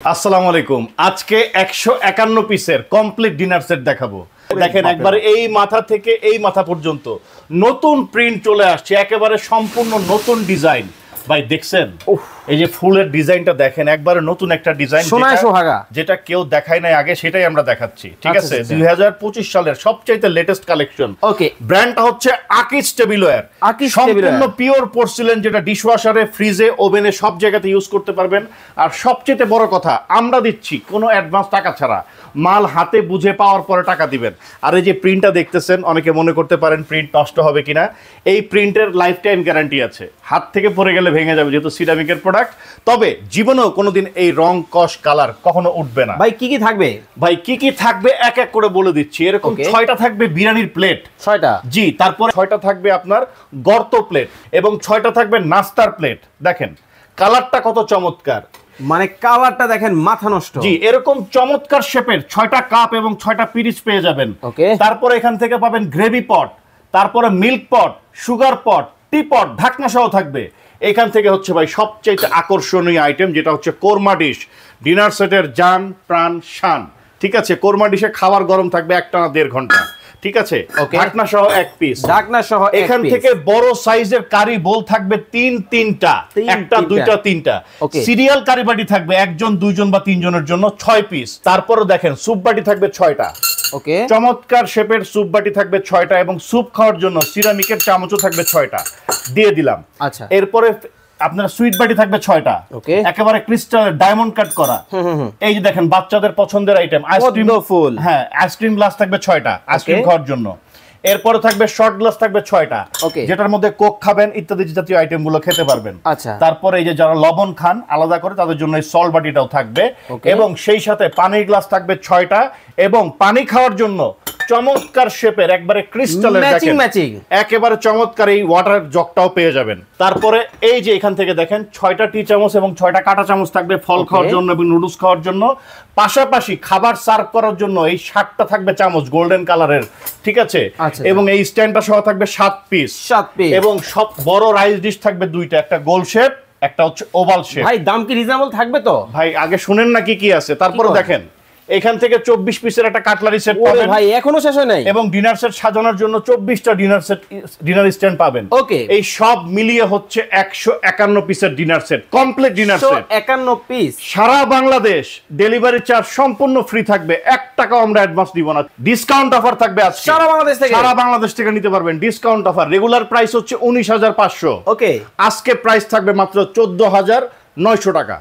আসসালামু আলাইকুম। আজকে 151 পিসের কমপ্লিট ডিনার সেট দেখাবো। দেখেন একবারে এই মাথা থেকে এই মাথা পর্যন্ত নতুন প্রিন্ট চলে আসছে, একেবারে সম্পূর্ণ নতুন ডিজাইন। ভাই দেখছেন এই যে ফুলের ডিজাইনটা দেখেন, একবারে নতুন একটা ডিজাইন, যেটা কেউ দেখায় নাই আগে, সেটাই আমরা দেখাচ্ছি। ঠিক আছে, 2025 সালের সবচেয়ে লেটেস্ট কালেকশন। ওকে, ব্র্যান্ডটা হচ্ছে আকিজ টেবিলওয়্যার, সম্পূর্ণ পিওর পোর্সিলেন, যেটা ডিশওয়াশারে, ফ্রিজে, ওভেনে সব জায়গাতে ইউজ করতে পারবেন। আর সবচেয়ে বড় কথা, আমরা দিচ্ছি কোনো অ্যাডভান্স টাকা ছাড়া, মাল হাতে বুঝে পাওয়ার পরে টাকা দিবেন। আর এই যে প্রিন্টটা দেখতেছেন, অনেকে মনে করতে পারেন প্রিন্ট নষ্ট হবে কিনা, এই প্রিন্টের লাইফ টাইম গ্যারান্টি আছে, হাত থেকে পড়ে গেলে ভেঙে যাবে, যেহেতু সিরামিকের প্রোডাক্ট। তবে জীবনেও কোনোদিন এই রং কস কালার কখনো উঠবে না। ভাই কি কি থাকবে? ভাই কি কি থাকবে এক এক করে বলে দিচ্ছি। এরকম 6টা থাকবে বিরিয়ানির প্লেট, 6টা, জি। তারপরে 6টা থাকবে আপনার গর্ত প্লেট এবং 6টা থাকবে নাস্তার প্লেট। দেখেন কালারটা কত চমৎকার, মানে কালারটা দেখেন মাথা নষ্ট। জি, এরকম চমৎকার শেপের 6টা কাপ এবং 6টা পিরিচ পেয়ে যাবেন। তারপরে এখান থেকে পাবেন গ্রেভি পট, তারপরে মিল্ক পট, সুগার পট, টি পট, ঢাকনা সহ থাকবে। এখান থেকে হচ্ছে ভাই সবচেয়ে আকর্ষণীয় আইটেম, যেটা হচ্ছে কোরমা ডিশ, ডিনার সেটের জান প্রাণ শান। ঠিক আছে, কোরমা ডিশে খাবার গরম থাকবে 1.5 ঘন্টা। ঠিক আছে, ঢাকনা সহ এক পিস, ঢাকনা সহ এখান থেকে বড় সাইজের কারি বোল থাকবে তিনটা, একটা দুইটা তিনটা। সিরিয়াল কারি বাটি থাকবে 1 2 বা 3 জনের জন্য 6 পিস। তারপরে দেখেন স্যুপ বাটি থাকবে 6টা, ওকে, চমৎকার শেপের স্যুপ বাটি থাকবে 6টা এবং স্যুপ খাওয়ার জন্য সিরামিকের চামচও থাকবে 6টা, দিয়ে দিলাম। আচ্ছা, এরপরে আপনার সুইট বাটি থাকবে 6টা, একেবারে ক্রিস্টাল ডায়মন্ড কাট করা। এই যে দেখেন বাচ্চাদের পছন্দের আইটেম, আইসক্রিম ফুল, হ্যাঁ, আইসক্রিম গ্লাস থাকবে 6টা আইসক্রিম খাওয়ার জন্য। এরপরে থাকবে শর্ট গ্লাস থাকবে 6টা, যেটার মধ্যে কোক খাবেন ইত্যাদি জাতীয় আইটেম গুলো খেতে পারবেন। আচ্ছা, তারপরে এই যে যারা লবণ খান আলাদা করে তাদের জন্য এই সল্ট বাটিটাও থাকবে, এবং সেই সাথে পানির গ্লাস থাকবে 6টা, এবং পানি খাওয়ার জন্য চমৎকার শেপের একবারে ক্রিস্টালের ম্যাচিং একেবারে চমৎকার এই ওয়াটার জগটাও পেয়ে যাবেন। তারপরে এই যে এখান থেকে দেখেন 6টা টি চামচ এবং 6টা কাঁটা চামচ থাকবে ফল খাওয়ার জন্য এবং নুডলস খাওয়ার জন্য। পাশাপাশি খাবার সার্ভ করার জন্য এই 7টা থাকবে চামচ গোল্ডেন কালারের। ঠিক আছে, এবং এই স্ট্যান্ডটা সহ থাকবে 7 পিস, এবং সব বড় রাইস ডিশ থাকবে 2টা, একটা গোল শেপ, একটা হচ্ছে ওভাল শেপ। ভাই দাম কি রিজনেবল থাকবে তো? ভাই আগে শুনেন না কি কি আছে, তারপরে দেখেন। এখান থেকে 24 পিসের একটা কাটলারি সেট পাবেন ভাই, এখনো শেষ হয় নাই, এবং ডিনার সেট সাজানোর জন্য 24টা ডিনার স্ট্যান্ড পাবেন। ওকে, এই সব মিলিয়ে হচ্ছে 151 পিসের dinner set, complete dinner set 151 piece. সারা বাংলাদেশ ডেলিভারি চার্জ সম্পূর্ণ ফ্রি থাকবে, 1 টাকাও আমরা অ্যাডভান্স দিব না। ডিসকাউন্ট অফার থাকবে আজকে সারা বাংলাদেশ থেকে নিতে পারবেন ডিসকাউন্ট অফার। রেগুলার প্রাইস হচ্ছে 19,500, ওকে, আজকে প্রাইস থাকবে মাত্র 14,900 টাকা।